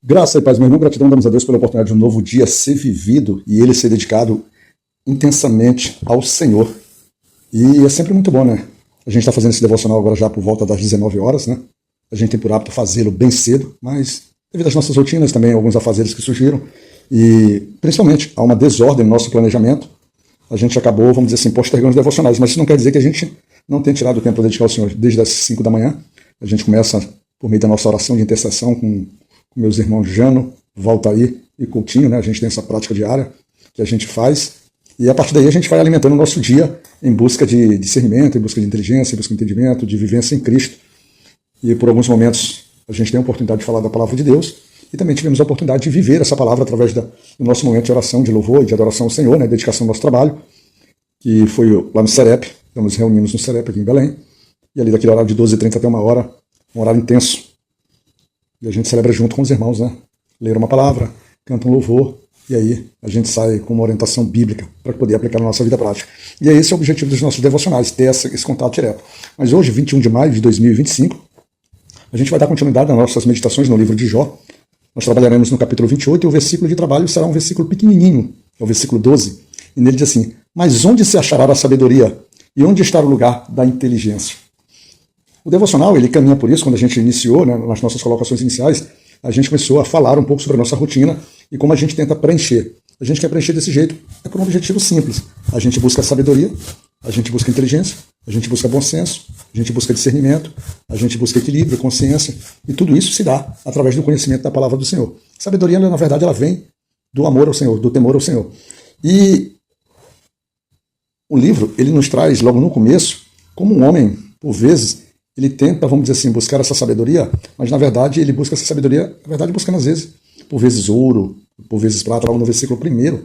Graça e paz, meu irmão, gratidão damos a Deus pela oportunidade de um novo dia ser vivido e ele ser dedicado intensamente ao Senhor. E é sempre muito bom, né? A gente está fazendo esse devocional agora já por volta das 19 horas, né? A gente tem por hábito fazê-lo bem cedo, mas devido às nossas rotinas, também alguns afazeres que surgiram, e principalmente há uma desordem no nosso planejamento, a gente acabou, vamos dizer assim, postergando os devocionais, mas isso não quer dizer que a gente não tenha tirado o tempo para dedicar ao Senhor. Desde as 5 da manhã, a gente começa por meio da nossa oração de intercessão com meus irmãos Jano, Valtair e Coutinho, né? A gente tem essa prática diária que a gente faz, e a partir daí a gente vai alimentando o nosso dia em busca de discernimento, em busca de inteligência, em busca de entendimento, de vivência em Cristo. E por alguns momentos a gente tem a oportunidade de falar da palavra de Deus, e também tivemos a oportunidade de viver essa palavra através do nosso momento de oração, de louvor e de adoração ao Senhor, né? Dedicação ao nosso trabalho, que foi lá no Serep. Então nos reunimos no Serep aqui em Belém, e ali daquele horário de 12h30 até 1h, um horário intenso. E a gente celebra junto com os irmãos, né? Ler uma palavra, canta um louvor, e aí a gente sai com uma orientação bíblica para poder aplicar na nossa vida prática. E esse é o objetivo dos nossos devocionais, ter esse contato direto. Mas hoje, 21 de maio de 2025, a gente vai dar continuidade nas nossas meditações no livro de Jó. Nós trabalharemos no capítulo 28, e o versículo de trabalho será um versículo pequenininho, é o versículo 12, e nele diz assim: mas onde se achará a sabedoria? E onde está o lugar da inteligência? O devocional, ele caminha por isso. Quando a gente iniciou, né, nas nossas colocações iniciais, a gente começou a falar um pouco sobre a nossa rotina e como a gente tenta preencher. A gente quer preencher desse jeito, é por um objetivo simples. A gente busca sabedoria, a gente busca inteligência, a gente busca bom senso, a gente busca discernimento, a gente busca equilíbrio, consciência, e tudo isso se dá através do conhecimento da palavra do Senhor. Sabedoria, na verdade, ela vem do amor ao Senhor, do temor ao Senhor. E o livro, ele nos traz, logo no começo, como um homem, por vezes, ele tenta, vamos dizer assim, buscar essa sabedoria, mas na verdade ele busca essa sabedoria, na verdade buscando às vezes, por vezes ouro, por vezes prata. Logo no versículo 1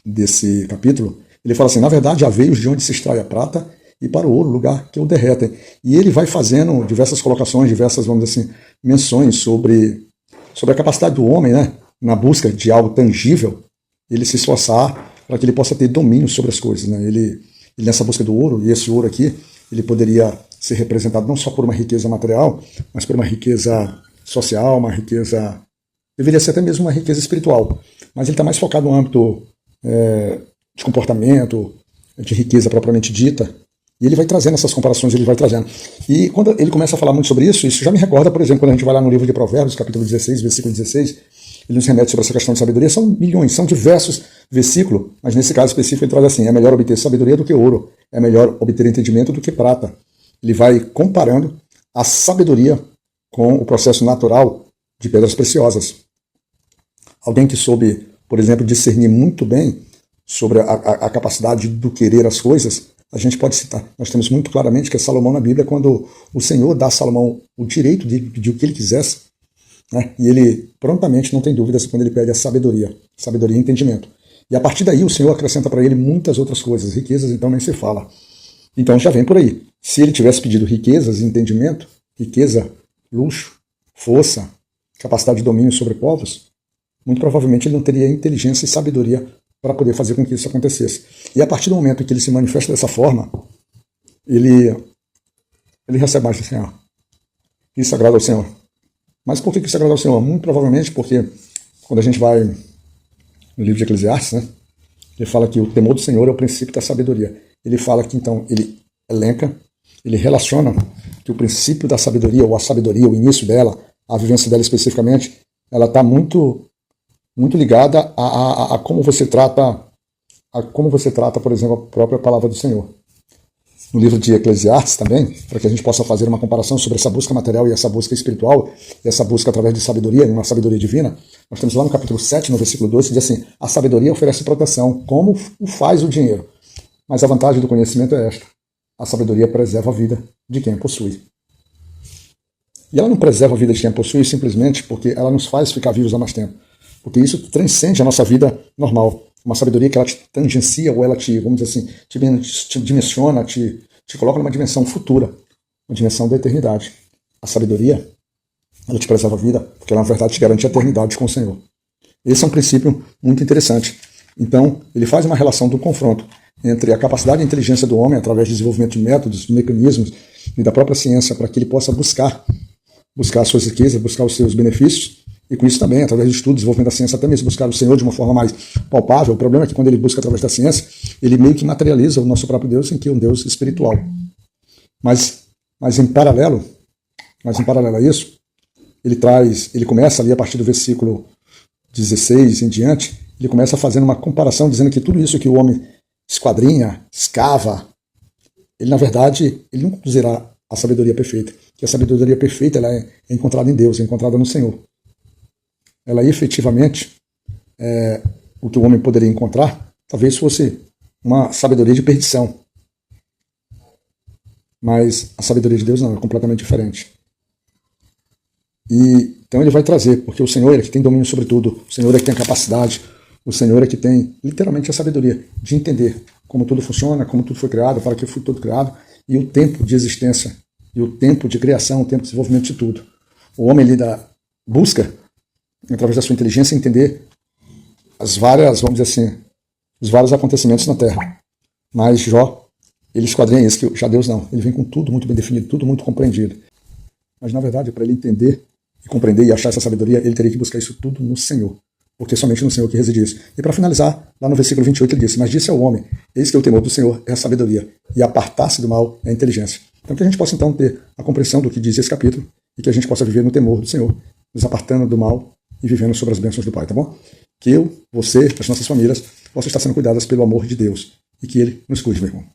desse capítulo, ele fala assim: na verdade há veios de onde se extrai a prata e para o ouro, lugar que o derretem. E ele vai fazendo diversas colocações, diversas, vamos dizer assim, menções sobre a capacidade do homem, né, na busca de algo tangível, ele se esforçar para que ele possa ter domínio sobre as coisas, né? Ele nessa busca do ouro, e esse ouro aqui, ele poderia ser representado não só por uma riqueza material, mas por uma riqueza social, uma riqueza, deveria ser até mesmo uma riqueza espiritual, mas ele está mais focado no âmbito de comportamento, de riqueza propriamente dita, e ele vai trazendo essas comparações, ele vai trazendo. E quando ele começa a falar muito sobre isso já me recorda, por exemplo, quando a gente vai lá no livro de Provérbios, capítulo 16, versículo 16, ele nos remete sobre essa questão de sabedoria. São milhões, são diversos versículos, mas nesse caso específico ele traz assim: é melhor obter sabedoria do que ouro, é melhor obter entendimento do que prata. Ele vai comparando a sabedoria com o processo natural de pedras preciosas. Alguém que soube, por exemplo, discernir muito bem sobre a capacidade do querer as coisas, a gente pode citar. Nós temos muito claramente que é Salomão na Bíblia, quando o Senhor dá a Salomão o direito de pedir o que ele quisesse, né? E ele prontamente, não tem dúvidas, quando ele pede a sabedoria e entendimento. E a partir daí o Senhor acrescenta para ele muitas outras coisas, riquezas então nem se fala. Então já vem por aí. Se ele tivesse pedido riquezas e entendimento, riqueza, luxo, força, capacidade de domínio sobre povos, muito provavelmente ele não teria inteligência e sabedoria para poder fazer com que isso acontecesse. E a partir do momento em que ele se manifesta dessa forma, ele recebe mais do Senhor. Isso agrada ao Senhor. Mas por que isso agrada ao Senhor? Muito provavelmente porque, quando a gente vai no livro de Eclesiastes, né, ele fala que o temor do Senhor é o princípio da sabedoria. Ele fala que, então, ele elenca, ele relaciona que o princípio da sabedoria, ou a sabedoria, o início dela, a vivência dela especificamente, ela está muito ligada a como você trata, por exemplo, a própria palavra do Senhor. No livro de Eclesiastes também, para que a gente possa fazer uma comparação sobre essa busca material e essa busca espiritual, e essa busca através de sabedoria, uma sabedoria divina, nós temos lá no capítulo 7, no versículo 2, que diz assim: a sabedoria oferece proteção, como o faz o dinheiro. Mas a vantagem do conhecimento é esta: a sabedoria preserva a vida de quem a possui. E ela não preserva a vida de quem a possui simplesmente porque ela nos faz ficar vivos há mais tempo, porque isso transcende a nossa vida normal. Uma sabedoria que ela te tangencia, ou ela te, vamos dizer assim, te dimensiona, te coloca numa dimensão futura, uma dimensão da eternidade. A sabedoria, ela te preserva a vida, porque ela, na verdade, te garante a eternidade com o Senhor. Esse é um princípio muito interessante. Então, ele faz uma relação do confronto entre a capacidade e a inteligência do homem, através do desenvolvimento de métodos, de mecanismos e da própria ciência, para que ele possa buscar buscar as suas riquezas, buscar os seus benefícios, e com isso também, através do estudo, desenvolvimento da ciência, até mesmo buscar o Senhor de uma forma mais palpável. O problema é que quando ele busca através da ciência, ele meio que materializa o nosso próprio Deus, em que é um Deus espiritual. Mas em paralelo a isso, ele começa ali a partir do versículo 16 em diante, ele começa fazendo uma comparação, dizendo que tudo isso que o homem esquadrinha, escava, ele na verdade, ele não conduzirá a sabedoria perfeita. Que a sabedoria perfeita ela é encontrada em Deus, é encontrada no Senhor. Ela efetivamente, o que o homem poderia encontrar, talvez fosse uma sabedoria de perdição. Mas a sabedoria de Deus não, é completamente diferente. E então ele vai trazer, porque o Senhor é que tem domínio sobre tudo, o Senhor é que tem a capacidade, o Senhor é que tem literalmente a sabedoria de entender como tudo funciona, como tudo foi criado, para que foi tudo criado, e o tempo de existência, e o tempo de criação, o tempo de desenvolvimento de tudo. O homem ele busca, através da sua inteligência, entender as várias, vamos dizer assim, os vários acontecimentos na Terra. Mas Jó, ele esquadrinha isso, que já Deus não. Ele vem com tudo muito bem definido, tudo muito compreendido. Mas, na verdade, para ele entender e compreender e achar essa sabedoria, ele teria que buscar isso tudo no Senhor. Porque somente no Senhor que reside isso. E para finalizar, lá no versículo 28 ele disse: mas disse ao homem, eis que o temor do Senhor é a sabedoria, e apartar-se do mal é a inteligência. Então que a gente possa então ter a compreensão do que diz esse capítulo, e que a gente possa viver no temor do Senhor, nos apartando do mal e vivendo sobre as bênçãos do Pai, tá bom? Que eu, você, as nossas famílias, possam estar sendo cuidadas pelo amor de Deus, e que Ele nos cuide, meu irmão.